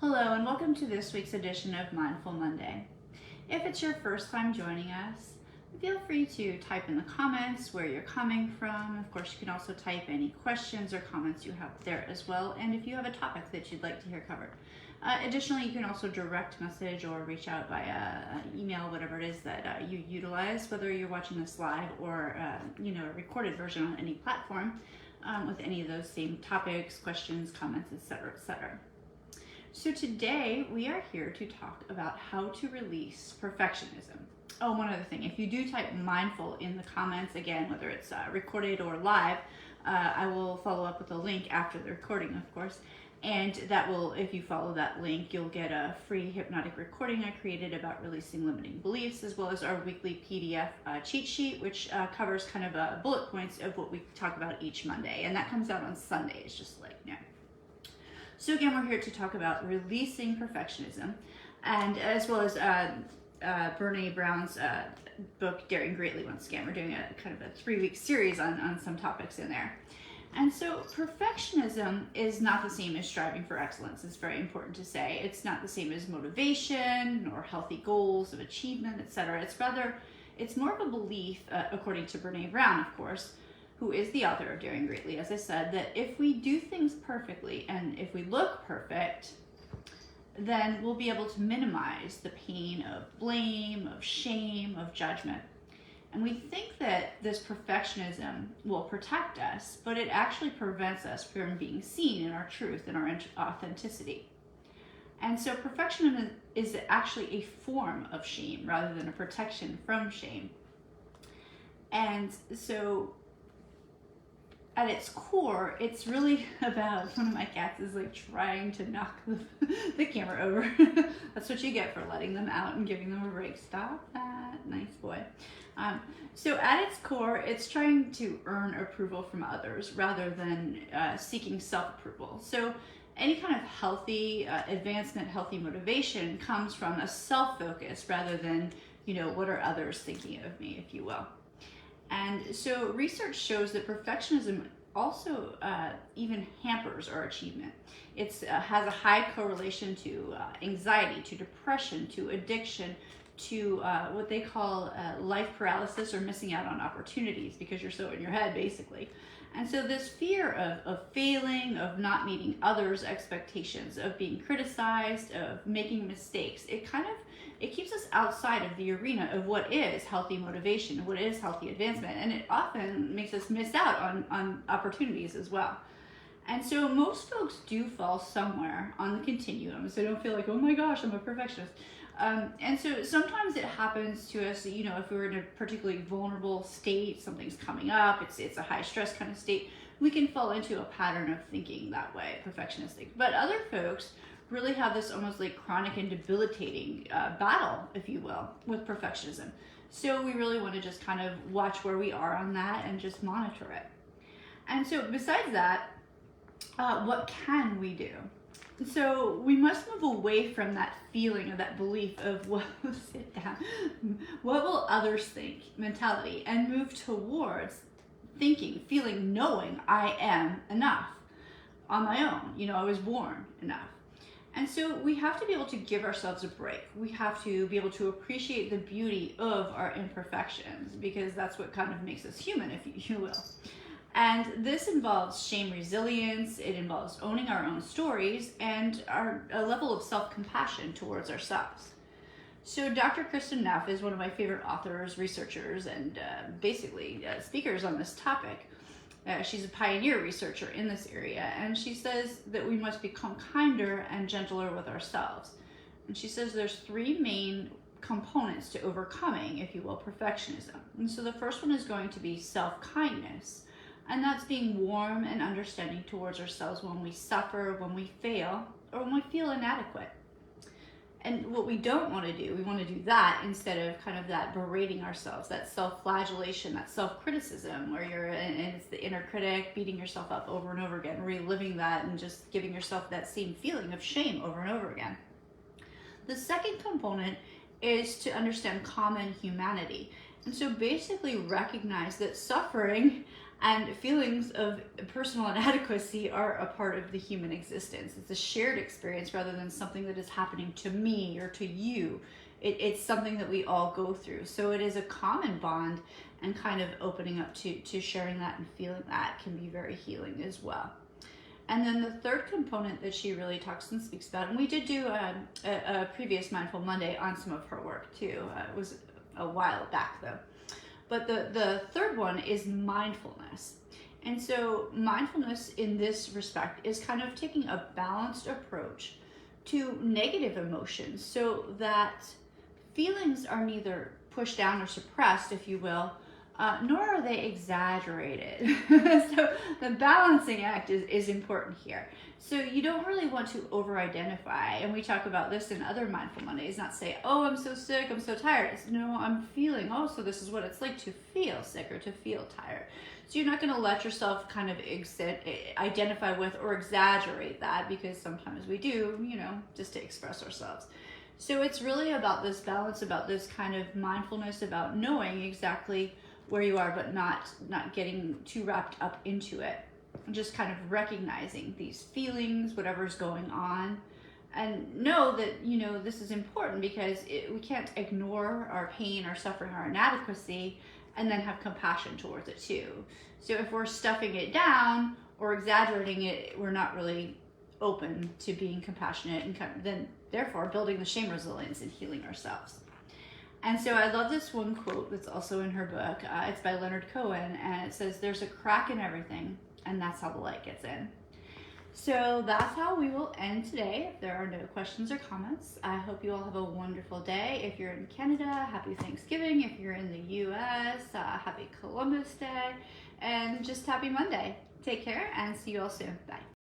Hello and welcome to this week's edition of Mindful Monday. If it's your first time joining us, feel free to type in the comments where you're coming from. Of course, you can also type any questions or comments you have there as well, and if you have a topic that you'd like to hear covered. Additionally, you can also direct message or reach out via email, whatever it is that you utilize, whether you're watching this live or a recorded version on any platform with any of those same topics, questions, comments, etc., etc. So today we are here to talk about how to release perfectionism. Oh, one other thing, if you do type mindful in the comments, again, whether it's recorded or live, I will follow up with a link after the recording, of course. And that will, if you follow that link, you'll get a free hypnotic recording I created about releasing limiting beliefs, as well as our weekly PDF cheat sheet, which covers kind of bullet points of what we talk about each Monday. And that comes out on Sundays, just like now. So again, we're here to talk about releasing perfectionism, and as well as Brene Brown's book, Daring Greatly. Once again, we're doing a kind of a 3-week series on some topics in there. And so perfectionism is not the same as striving for excellence. It's very important to say. It's not the same as motivation or healthy goals of achievement, etc. It's more of a belief, according to Brene Brown, of course, who is the author of Daring Greatly, as I said, that if we do things perfectly and if we look perfect, then we'll be able to minimize the pain of blame, of shame, of judgment. And we think that this perfectionism will protect us, but it actually prevents us from being seen in our truth and our authenticity. And so perfectionism is actually a form of shame rather than a protection from shame. And so at its core, it's really about, one of my cats is like trying to knock the camera over. That's what you get for letting them out and giving them a break. Stop that, nice boy. So at its core, it's trying to earn approval from others rather than seeking self-approval. So any kind of healthy advancement, healthy motivation comes from a self-focus rather than, what are others thinking of me, if you will. And so research shows that perfectionism also even hampers our achievement. It has a high correlation to anxiety, to depression, to addiction, to what they call life paralysis or missing out on opportunities because you're so in your head, basically. And so this fear of failing, of not meeting others' expectations, of being criticized, of making mistakes, it keeps us outside of the arena of what is healthy motivation, what is healthy advancement, and it often makes us miss out on opportunities as well. And so most folks do fall somewhere on the continuum, so don't feel like, oh my gosh, I'm a perfectionist. And so sometimes it happens to us, if we're in a particularly vulnerable state, something's coming up, it's a high stress kind of state, we can fall into a pattern of thinking that way, perfectionistic. But other folks really have this almost like chronic and debilitating battle, if you will, with perfectionism. So we really want to just kind of watch where we are on that and just monitor it. And so besides that, what can we do? So we must move away from that feeling or that belief of what will others think mentality and move towards thinking, feeling, knowing I am enough on my own. I was born enough. And so we have to be able to give ourselves a break. We have to be able to appreciate the beauty of our imperfections because that's what kind of makes us human, if you will. And this involves shame resilience, it involves owning our own stories, and a level of self-compassion towards ourselves. So Dr. Kristin Neff is one of my favorite authors, researchers, and basically speakers on this topic. She's a pioneer researcher in this area, and she says that we must become kinder and gentler with ourselves. And she says there's 3 main components to overcoming, if you will, perfectionism. And so the first one is going to be self-kindness. And that's being warm and understanding towards ourselves when we suffer, when we fail, or when we feel inadequate. And what we don't want to do, we want to do that instead of kind of that berating ourselves, that self-flagellation, that self-criticism, where and it's the inner critic beating yourself up over and over again, reliving that and just giving yourself that same feeling of shame over and over again. The second component is to understand common humanity. And so basically recognize that suffering And feelings of personal inadequacy are a part of the human existence. It's a shared experience rather than something that is happening to me or to you. It's something that we all go through. So it is a common bond, and kind of opening up to sharing that and feeling that can be very healing as well. And then the third component that she really talks and speaks about, and we did do a previous Mindful Monday on some of her work too. It was a while back though. But the third one is mindfulness. And so mindfulness in this respect is kind of taking a balanced approach to negative emotions so that feelings are neither pushed down or suppressed, if you will, nor are they exaggerated. So the balancing act is important here. So you don't really want to over-identify, and we talk about this in other Mindful Mondays, not say, oh, I'm so sick, I'm so tired. It's, no, I'm feeling, oh, so this is what it's like to feel sick or to feel tired. So you're not going to let yourself kind of identify with or exaggerate that, because sometimes we do, just to express ourselves. So it's really about this balance, about this kind of mindfulness, about knowing exactly where you are, but not getting too wrapped up into it. Just kind of recognizing these feelings, whatever's going on, and know that, this is important, because we can't ignore our pain, our suffering, our inadequacy, and then have compassion towards it too. So if we're stuffing it down or exaggerating it, we're not really open to being compassionate, and then therefore building the shame resilience and healing ourselves. And so I love this one quote that's also in her book. It's by Leonard Cohen, and it says, "There's a crack in everything, and that's how the light gets in." So that's how we will end today. If there are no questions or comments, I hope you all have a wonderful day. If you're in Canada, happy Thanksgiving. If you're in the US, happy Columbus Day, and just happy Monday. Take care and see you all soon. Bye.